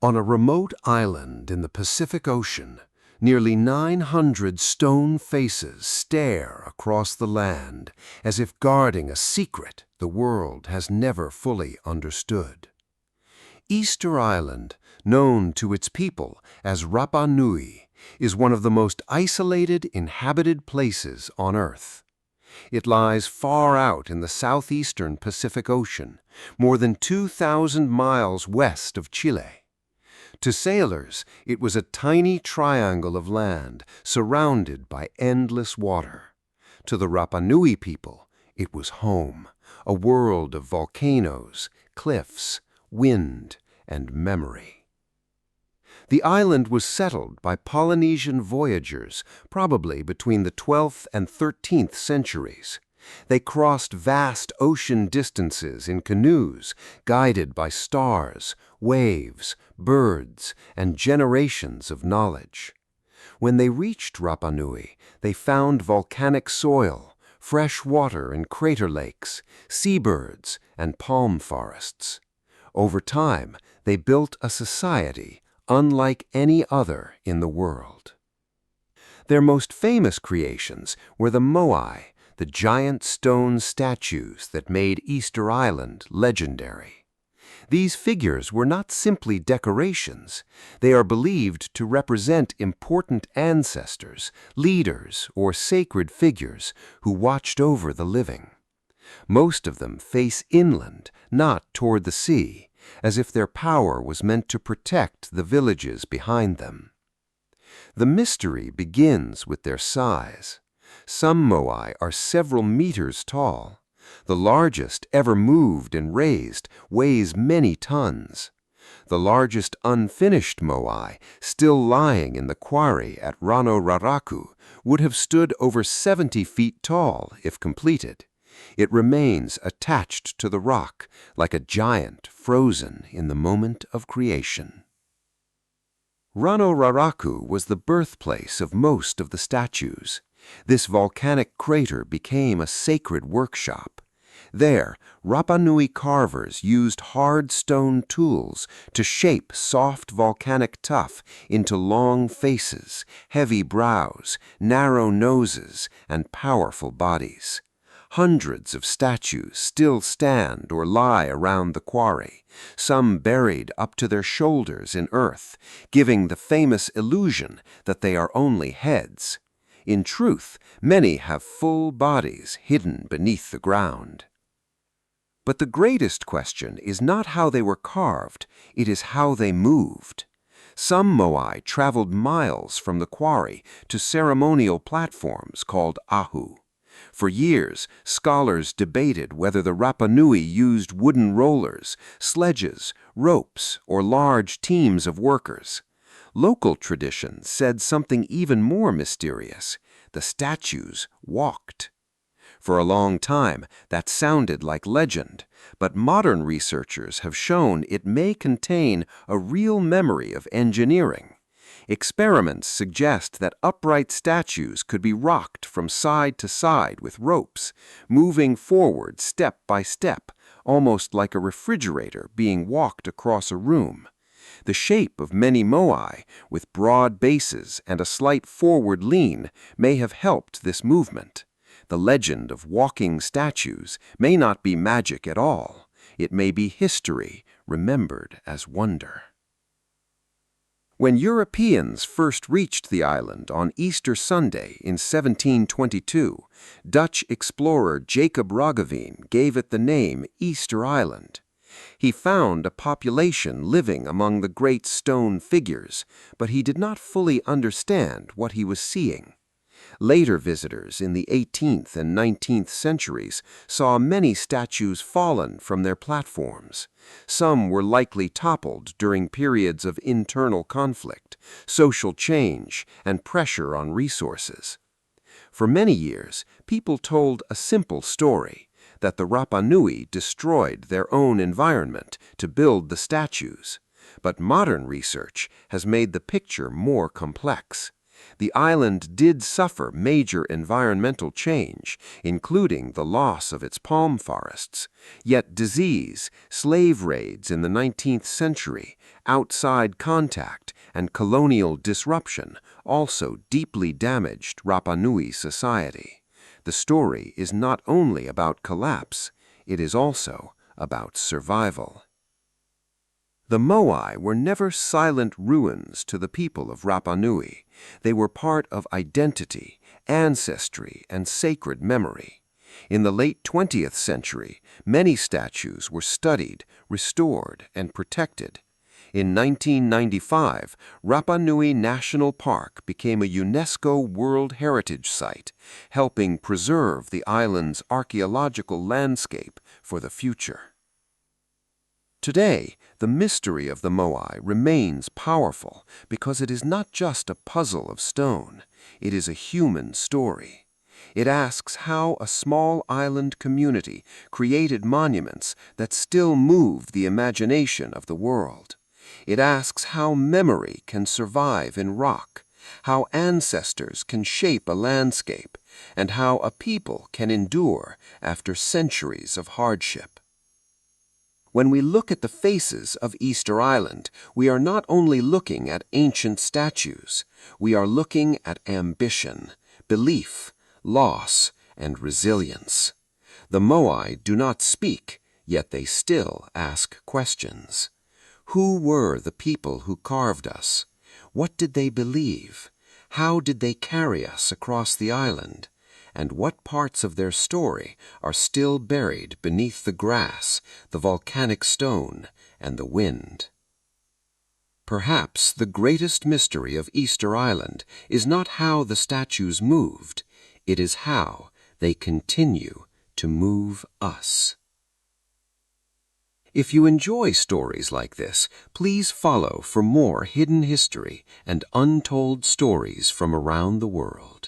On a remote island in the Pacific Ocean, nearly 900 stone faces stare across the land as if guarding a secret the world has never fully understood. Easter Island, known to its people as Rapa Nui, is one of the most isolated inhabited places on Earth. It lies far out in the southeastern Pacific Ocean, more than 2,000 miles west of Chile. To sailors, it was a tiny triangle of land surrounded by endless water. To the Rapa Nui people, it was home, a world of volcanoes, cliffs, wind, and memory. The island was settled by Polynesian voyagers, probably between the 12th and 13th centuries. They crossed vast ocean distances in canoes, guided by stars, waves, birds, and generations of knowledge. When they reached Rapa Nui, they found volcanic soil, fresh water and crater lakes, seabirds, and palm forests. Over time, they built a society unlike any other in the world. Their most famous creations were the Moai, the giant stone statues that made Easter Island legendary. These figures were not simply decorations. They are believed to represent important ancestors, leaders, or sacred figures who watched over the living. Most of them face inland, not toward the sea, as if their power was meant to protect the villages behind them. The mystery begins with their size. Some Moai are several meters tall. The largest ever moved and raised weighs many tons. The largest unfinished Moai, still lying in the quarry at Rano Raraku, would have stood over 70 feet tall if completed. It remains attached to the rock like a giant frozen in the moment of creation. Rano Raraku was the birthplace of most of the statues. This volcanic crater became a sacred workshop. There, Rapa Nui carvers used hard stone tools to shape soft volcanic tuff into long faces, heavy brows, narrow noses, and powerful bodies. Hundreds of statues still stand or lie around the quarry, some buried up to their shoulders in earth, giving the famous illusion that they are only heads. In truth, many have full bodies hidden beneath the ground. But the greatest question is not how they were carved, it is how they moved. Some Moai traveled miles from the quarry to ceremonial platforms called ahu. For years, scholars debated whether the Rapa Nui used wooden rollers, sledges, ropes, or large teams of workers. Local tradition said something even more mysterious. The statues walked. For a long time, that sounded like legend, but modern researchers have shown it may contain a real memory of engineering. Experiments suggest that upright statues could be rocked from side to side with ropes, moving forward step by step, almost like a refrigerator being walked across a room. The shape of many Moai, with broad bases and a slight forward lean, may have helped this movement. The legend of walking statues may not be magic at all. It may be history remembered as wonder. When Europeans first reached the island on Easter Sunday in 1722, Dutch explorer Jacob Roggeveen gave it the name Easter Island. He found a population living among the great stone figures, but he did not fully understand what he was seeing. Later visitors in the 18th and 19th centuries saw many statues fallen from their platforms. Some were likely toppled during periods of internal conflict, social change, and pressure on resources. For many years, people told a simple story, that the Rapa Nui destroyed their own environment to build the statues. But modern research has made the picture more complex. The island did suffer major environmental change, including the loss of its palm forests. Yet disease, slave raids in the 19th century, outside contact, and colonial disruption also deeply damaged Rapa Nui society. The story is not only about collapse, it is also about survival. The Moai were never silent ruins to the people of Rapa Nui. They were part of identity, ancestry, and sacred memory. In the late 20th century, many statues were studied, restored, and protected. In 1995, Rapa Nui National Park became a UNESCO World Heritage Site, helping preserve the island's archaeological landscape for the future. Today, the mystery of the Moai remains powerful because it is not just a puzzle of stone, it is a human story. It asks how a small island community created monuments that still move the imagination of the world. It asks how memory can survive in rock, how ancestors can shape a landscape, and how a people can endure after centuries of hardship. When we look at the faces of Easter Island, we are not only looking at ancient statues, we are looking at ambition, belief, loss, and resilience. The Moai do not speak, yet they still ask questions. Who were the people who carved us? What did they believe? How did they carry us across the island? And what parts of their story are still buried beneath the grass, the volcanic stone, and the wind? Perhaps the greatest mystery of Easter Island is not how the statues moved, it is how they continue to move us. If you enjoy stories like this, please follow for more hidden history and untold stories from around the world.